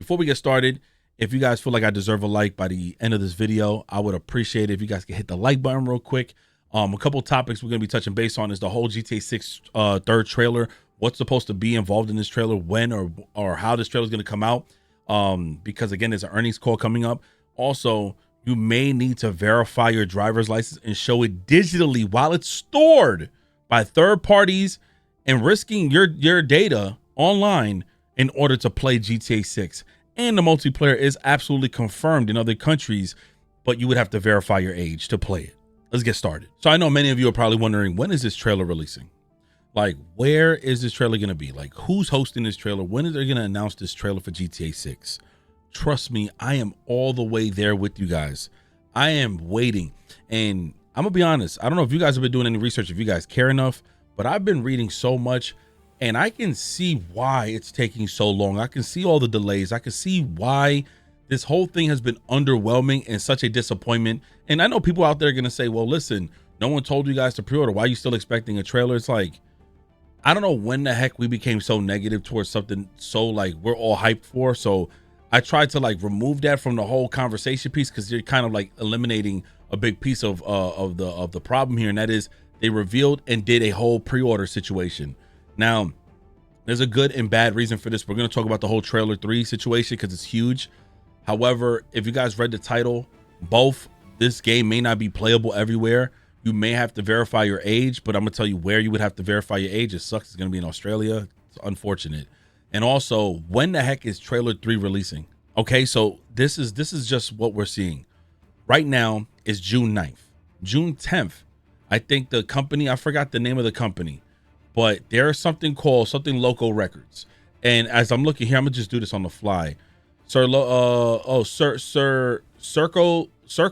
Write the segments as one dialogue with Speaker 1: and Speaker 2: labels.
Speaker 1: Before we get started, if you guys feel like I deserve a like by the end of this video, I would appreciate it if you guys could hit the like button real quick. A couple topics we're going to be touching base on is the whole GTA 6 third trailer. What's supposed to be involved in this trailer, when or how this trailer is going to come out. Because again, there's an earnings call coming up. Also, you may need to verify your driver's license and show it digitally while it's stored by third parties and risking your data online in order to play GTA 6. And the multiplayer is absolutely confirmed in other countries, but you would have to verify your age to play it. Let's get started. So I know many of you are probably wondering, when is this trailer releasing? Like, where is this trailer going to be? Like, who's hosting this trailer? When are they going to announce this trailer for GTA 6? Trust me, I am all the way there with you guys. I am waiting. And I'm going to be honest, I don't know if you guys have been doing any research, if you guys care enough, but I've been reading so much. And I can see why it's taking so long. I can see all the delays. I can see why this whole thing has been underwhelming and such a disappointment. And I know people out there are going to say, well, listen, no one told you guys to pre-order. Why are you still expecting a trailer? It's like, I don't know when the heck we became so negative towards something so like we're all hyped for. So I tried to like remove that from the whole conversation piece, because you're kind of like eliminating a big piece of the problem here. And that is, they revealed and did a whole pre-order situation. Now, there's a good and bad reason for this. We're going to talk about the whole trailer 3 situation because it's huge. However, if you guys read the title, this game may not be playable everywhere. You may have to verify your age, but I'm going to tell you where you would have to verify your age. It sucks. It's going to be in Australia. It's unfortunate. And also, when the heck is trailer 3 releasing? Okay, so this is just what we're seeing. Right now is June 9th. June 10th, I think the company, I forgot the name of the company, but there's something called Local Records. And as I'm looking here, I'm gonna just do this on the fly. Circo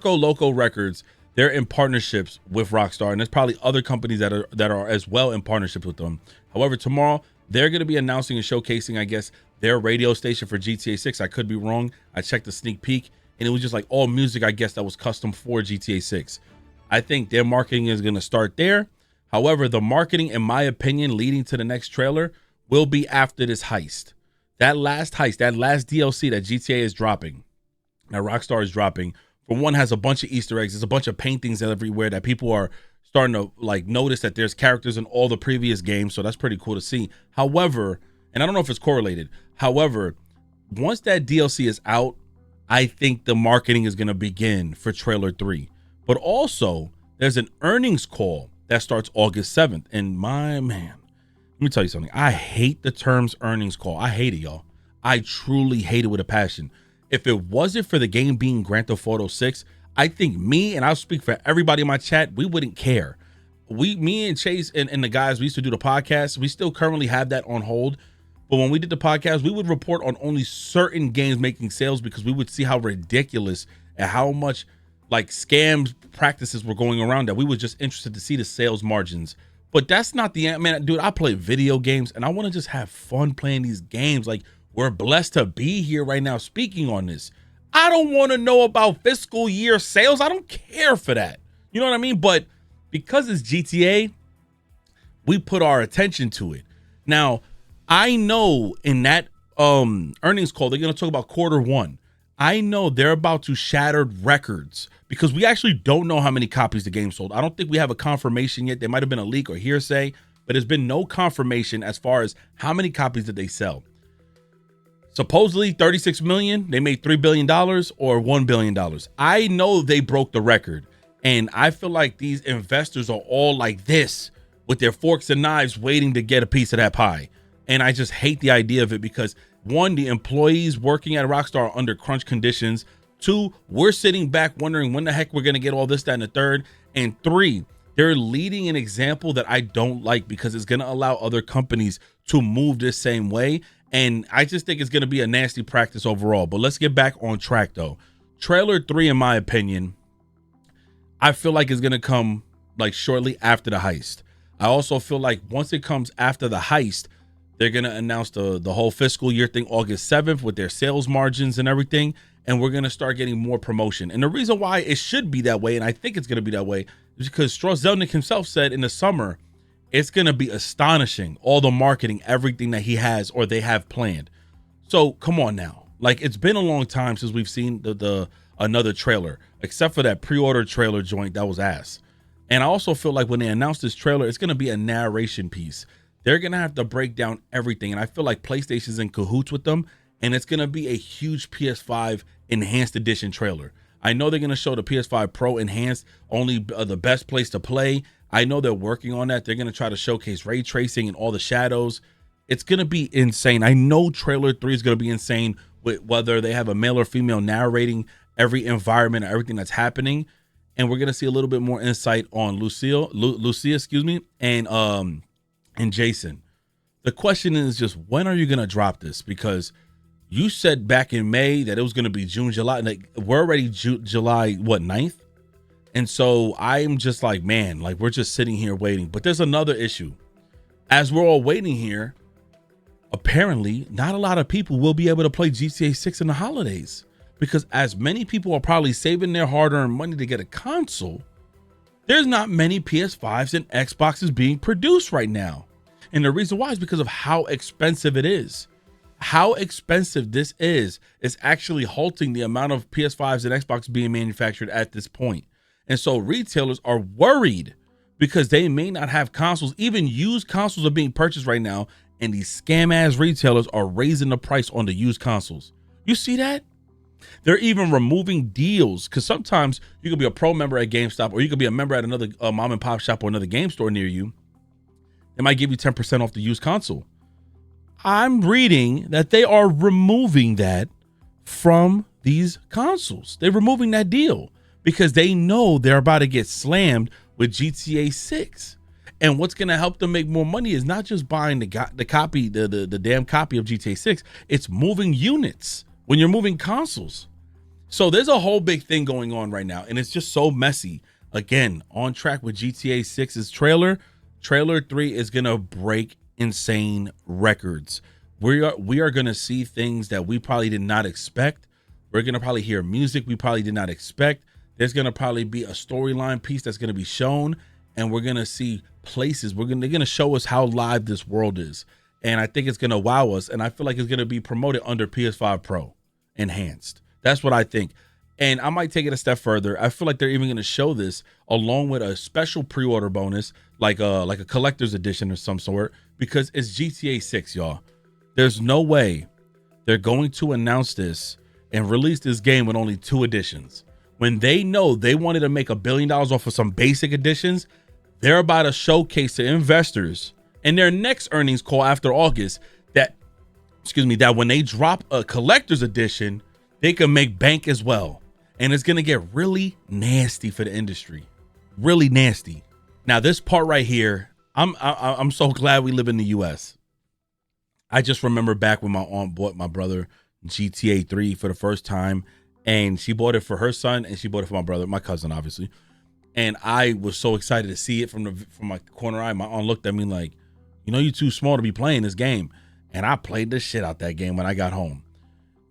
Speaker 1: Local Records. They're in partnerships with Rockstar, and there's probably other companies that are as well in partnership with them. However, tomorrow they're gonna be announcing and showcasing, I guess, their radio station for GTA 6. I could be wrong. I checked the sneak peek, and it was just like all music, I guess, that was custom for GTA 6. I think their marketing is gonna start there. However, the marketing, in my opinion, leading to the next trailer will be after this heist. That last heist, that last DLC that GTA is dropping, that Rockstar is dropping, for one, has a bunch of Easter eggs. There's a bunch of paintings everywhere that people are starting to like notice that there's characters in all the previous games. So that's pretty cool to see. However, and I don't know if it's correlated. However, once that DLC is out, I think the marketing is going to begin for trailer 3. But also, there's an earnings call that starts August 7th. And my man, let me tell you something. I hate the terms earnings call. I hate it, y'all. I truly hate it with a passion. If it wasn't for the game being Grand Theft Auto 6, I think me, and I'll speak for everybody in my chat, we wouldn't care. Me and Chase and the guys, we used to do the podcast. We still currently have that on hold. But when we did the podcast, we would report on only certain games making sales, because we would see how ridiculous and how much like scam practices were going around, that we were just interested to see the sales margins. But that's not the man, dude. I play video games and I want to just have fun playing these games. Like, we're blessed to be here right now speaking on this. I don't want to know about fiscal year sales. I don't care for that. You know what I mean? But because it's GTA, we put our attention to it. Now, I know in that earnings call, they're going to talk about Q1. I know they're about to shatter records, because we actually don't know how many copies the game sold. I don't think we have a confirmation yet. There might have been a leak or hearsay, but there's been no confirmation as far as how many copies did they sell. Supposedly 36 million, they made $3 billion or $1 billion. I know they broke the record, and I feel like these investors are all like this with their forks and knives waiting to get a piece of that pie. And I just hate the idea of it, because one, the employees working at Rockstar are under crunch conditions. 2, we're sitting back wondering when the heck we're going to get all this, that, and the third. And 3, they're leading an example that I don't like, because it's going to allow other companies to move this same way. And I just think it's going to be a nasty practice overall. But let's get back on track, though. Trailer 3, in my opinion, I feel like it's going to come like shortly after the heist. I also feel like once it comes after the heist, they're going to announce the whole fiscal year thing August 7th with their sales margins and everything. And we're going to start getting more promotion. And the reason why it should be that way, and I think it's going to be that way, is because Strauss Zelnick himself said in the summer, it's going to be astonishing, all the marketing, everything that he has or they have planned. So come on now. Like, it's been a long time since we've seen the another trailer, except for that pre-order trailer joint that was ass. And I also feel like when they announce this trailer, it's going to be a narration piece. They're going to have to break down everything. And I feel like PlayStation's in cahoots with them. And it's going to be a huge PS5 enhanced edition trailer. I know they're going to show the PS5 Pro enhanced, only the best place to play. I know they're working on that. They're going to try to showcase ray tracing and all the shadows. It's going to be insane. I know trailer 3 is going to be insane with whether they have a male or female narrating every environment, everything that's happening. And we're going to see a little bit more insight on Lucia, and Jason. The question is just, when are you going to drop this? Because you said back in May that it was going to be June, July. Like, we're already July, 9th? And so I'm just like, man, like, we're just sitting here waiting. But there's another issue. As we're all waiting here, apparently not a lot of people will be able to play GTA 6 in the holidays. Because as many people are probably saving their hard-earned money to get a console, there's not many PS5s and Xboxes being produced right now. And the reason why is because of how expensive it is. How expensive this is actually halting the amount of PS5s and Xboxes being manufactured at this point. And so retailers are worried because they may not have consoles. Even used consoles are being purchased right now, and these scam-ass retailers are raising the price on the used consoles. You see that? They're even removing deals, because sometimes you could be a pro member at GameStop, or you could be a member at another mom and pop shop or another game store near you. They might give you 10% off the used console. I'm reading that they are removing that from these consoles. They're removing that deal because they know they're about to get slammed with GTA 6. And what's going to help them make more money is not just buying the copy, the damn copy of GTA 6. It's moving units when you're moving consoles. So there's a whole big thing going on right now, and it's just so messy. Again, on track with GTA 6's trailer. Trailer 3 is going to break insane records. We are going to see things that we probably did not expect. We're going to probably hear music we probably did not expect. There's going to probably be a storyline piece that's going to be shown, and we're going to see places. They're going to show us how live this world is. And I think it's going to wow us. And I feel like it's going to be promoted under PS5 Pro enhanced. That's what I think. And I might take it a step further. I feel like they're even going to show this along with a special pre-order bonus, like a collector's edition or some sort, because it's GTA 6, y'all. There's no way they're going to announce this and release this game with only 2 editions. When they know they wanted to make $1 billion off of some basic editions, they're about to showcase to investors in their next earnings call after August that when they drop a collector's edition, they can make bank as well. And it's going to get really nasty for the industry. Really nasty. Now, this part right here, I'm so glad we live in the US. I just remember back when my aunt bought my brother GTA 3 for the first time, and she bought it for her son and she bought it for my brother, my cousin, obviously. And I was so excited to see it from my corner eye. My aunt looked at me like, you know, you're too small to be playing this game. And I played the shit out that game when I got home.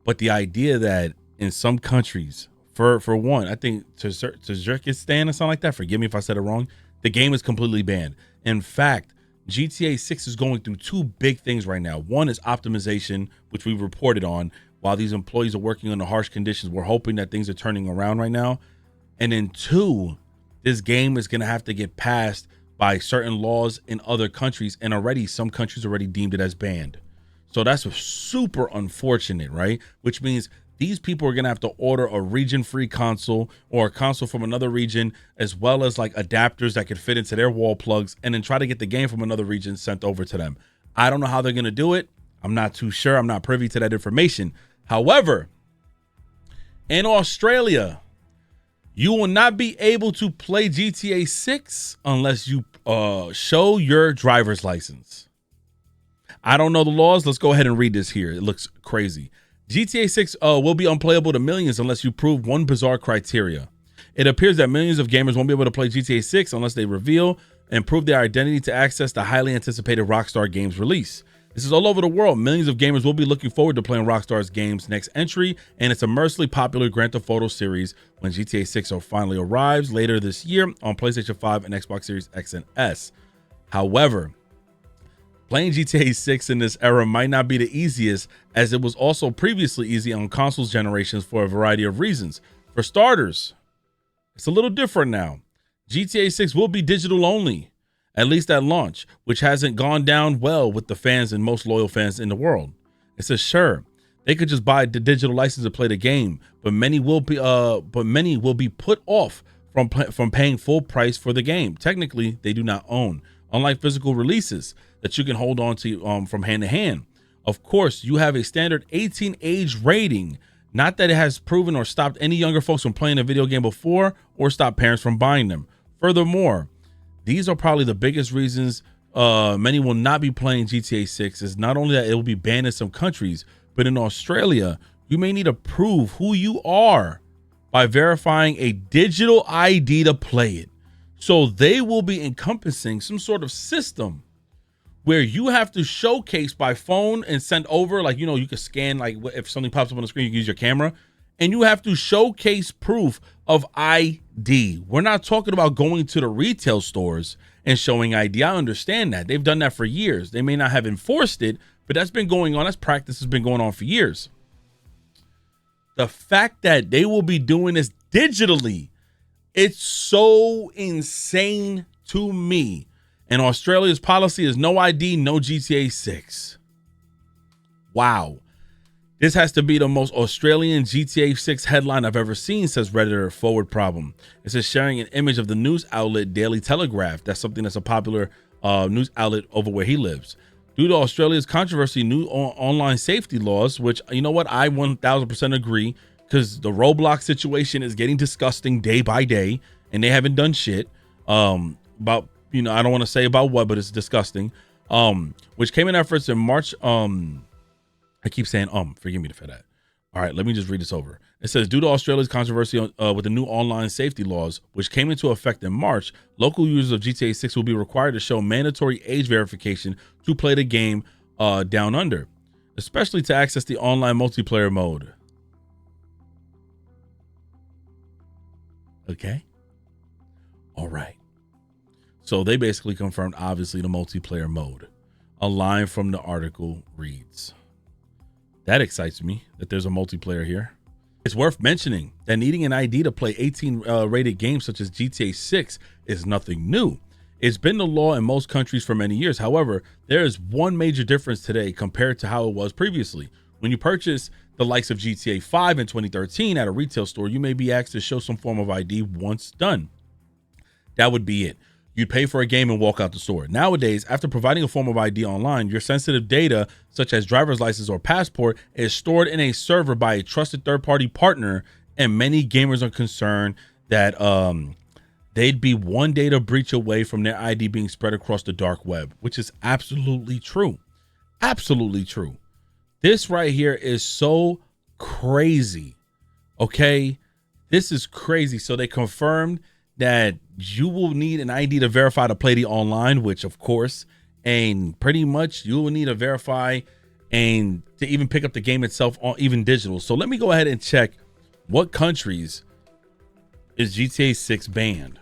Speaker 1: But the idea that in some countries, for one, I think Tajikistan or something like that, forgive me if I said it wrong, the game is completely banned. In fact, GTA 6 is going through 2 big things right now. One is optimization, which we reported on. While these employees are working under harsh conditions, we're hoping that things are turning around right now. And then 2, this game is going to have to get passed by certain laws in other countries. And already some countries already deemed it as banned. So that's super unfortunate, right? Which means these people are going to have to order a region-free console or a console from another region, as well as like adapters that could fit into their wall plugs, and then try to get the game from another region sent over to them. I don't know how they're going to do it. I'm not too sure. I'm not privy to that information. However, in Australia, you will not be able to play GTA 6 unless you show your driver's license. I don't know the laws. Let's go ahead and read this here. It looks crazy. GTA 6 will be unplayable to millions unless you prove one bizarre criteria. It appears that millions of gamers won't be able to play GTA 6 unless they reveal and prove their identity to access the highly anticipated Rockstar game's release. This is all over the world. Millions of gamers will be looking forward to playing Rockstar's game's next entry and its immensely popular Grand Theft Auto series when GTA 6 finally arrives later this year on PlayStation 5 and Xbox Series X and S. However, Playing GTA 6 in this era might not be the easiest, as it was also previously easy on consoles generations for a variety of reasons. For starters, it's a little different now. GTA 6 will be digital only, at least at launch, which hasn't gone down well with the fans and most loyal fans in the world. It says, sure, they could just buy the digital license to play the game, but many will be put off from paying full price for the game. Technically, they do not own, unlike physical releases that you can hold on to from hand to hand. Of course, you have a standard 18 age rating. Not that it has proven or stopped any younger folks from playing a video game before or stopped parents from buying them. Furthermore, these are probably the biggest reasons many will not be playing GTA 6 is not only that it will be banned in some countries, but in Australia, you may need to prove who you are by verifying a digital ID to play it. So they will be encompassing some sort of system where you have to showcase by phone and send over, like, you know, you can scan, like if something pops up on the screen, you can use your camera, and you have to showcase proof of ID. We're not talking about going to the retail stores and showing ID. I understand that. They've done that for years. They may not have enforced it, but that's been going on. That's practice has been going on for years. The fact that they will be doing this digitally, it's so insane to me. And Australia's policy is no ID, no GTA 6. Wow. This has to be the most Australian GTA 6 headline I've ever seen, says Redditor Forward Problem. It says sharing an image of the news outlet Daily Telegraph. That's something that's a popular news outlet over where he lives. Due to Australia's controversy, new online safety laws, which, you know what, I 1000% agree, because the Roblox situation is getting disgusting day by day, and they haven't done shit about, you know, I don't want to say about what, but it's disgusting. Which came in efforts in March. I keep saying forgive me for that. All right, let me just read this over. It says, due to Australia's controversy with the new online safety laws, which came into effect in March, local users of GTA 6 will be required to show mandatory age verification to play the game down under, especially to access the online multiplayer mode. Okay. All right. So they basically confirmed, obviously, the multiplayer mode. A line from the article reads, that excites me that there's a multiplayer here. It's worth mentioning that needing an ID to play 18 rated games such as GTA 6 is nothing new. It's been the law in most countries for many years. However, there is one major difference today compared to how it was previously. When you purchase the likes of GTA 5 in 2013 at a retail store, you may be asked to show some form of ID once done. That would be it. You'd pay for a game and walk out the store. Nowadays, after providing a form of ID online, your sensitive data, such as driver's license or passport, is stored in a server by a trusted third-party partner, and many gamers are concerned that they'd be one data breach away from their ID being spread across the dark web, which is absolutely true. Absolutely true. This right here is so crazy. Okay? This is crazy. So they confirmed that you will need an ID to verify to play the online, which of course, and pretty much you will need to verify and to even pick up the game itself on even digital. So let me go ahead and check what countries is GTA 6 banned,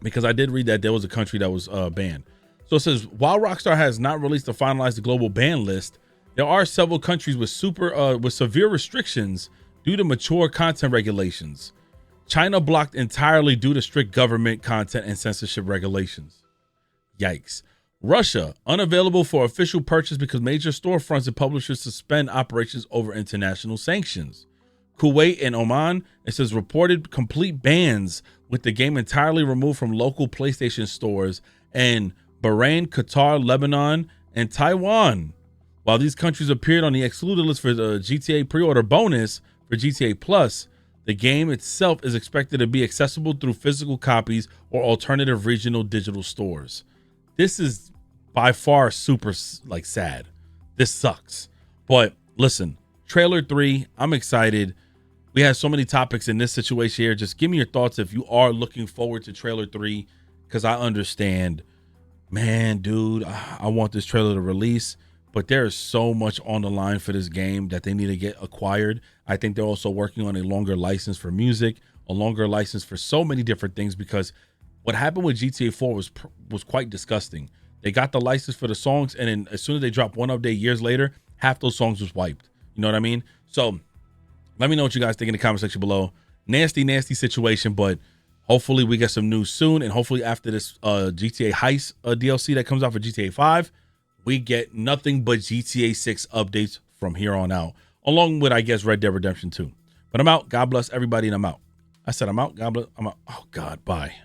Speaker 1: because I did read that there was a country that was banned. So it says, while Rockstar has not released or finalized the global ban list, there are several countries with severe restrictions due to mature content regulations. China blocked entirely due to strict government content and censorship regulations. Yikes. Russia, unavailable for official purchase because major storefronts and publishers suspend operations over international sanctions. Kuwait and Oman, it says, reported complete bans with the game entirely removed from local PlayStation stores, and Bahrain, Qatar, Lebanon, and Taiwan. While these countries appeared on the excluded list for the GTA pre-order bonus for GTA Plus, the game itself is expected to be accessible through physical copies or alternative regional digital stores. This is by far super sad. This sucks. But listen, trailer 3, I'm excited. We have so many topics in this situation here. Just give me your thoughts if you are looking forward to trailer 3, because I understand, man, dude, I want this trailer to release. But there is so much on the line for this game that they need to get acquired. I think they're also working on a longer license for music, a longer license for so many different things, because what happened with GTA 4 was quite disgusting. They got the license for the songs, and then as soon as they drop one update years later, half those songs was wiped. You know what I mean? So let me know what you guys think in the comment section below. Nasty situation, but hopefully we get some news soon, and hopefully after this GTA Heist DLC that comes out for GTA 5, we get nothing but GTA 6 updates from here on out, along with, I guess, Red Dead Redemption 2. But I'm out. God bless everybody, and I'm out. I said I'm out. God bless. I'm out. Oh, God. Bye.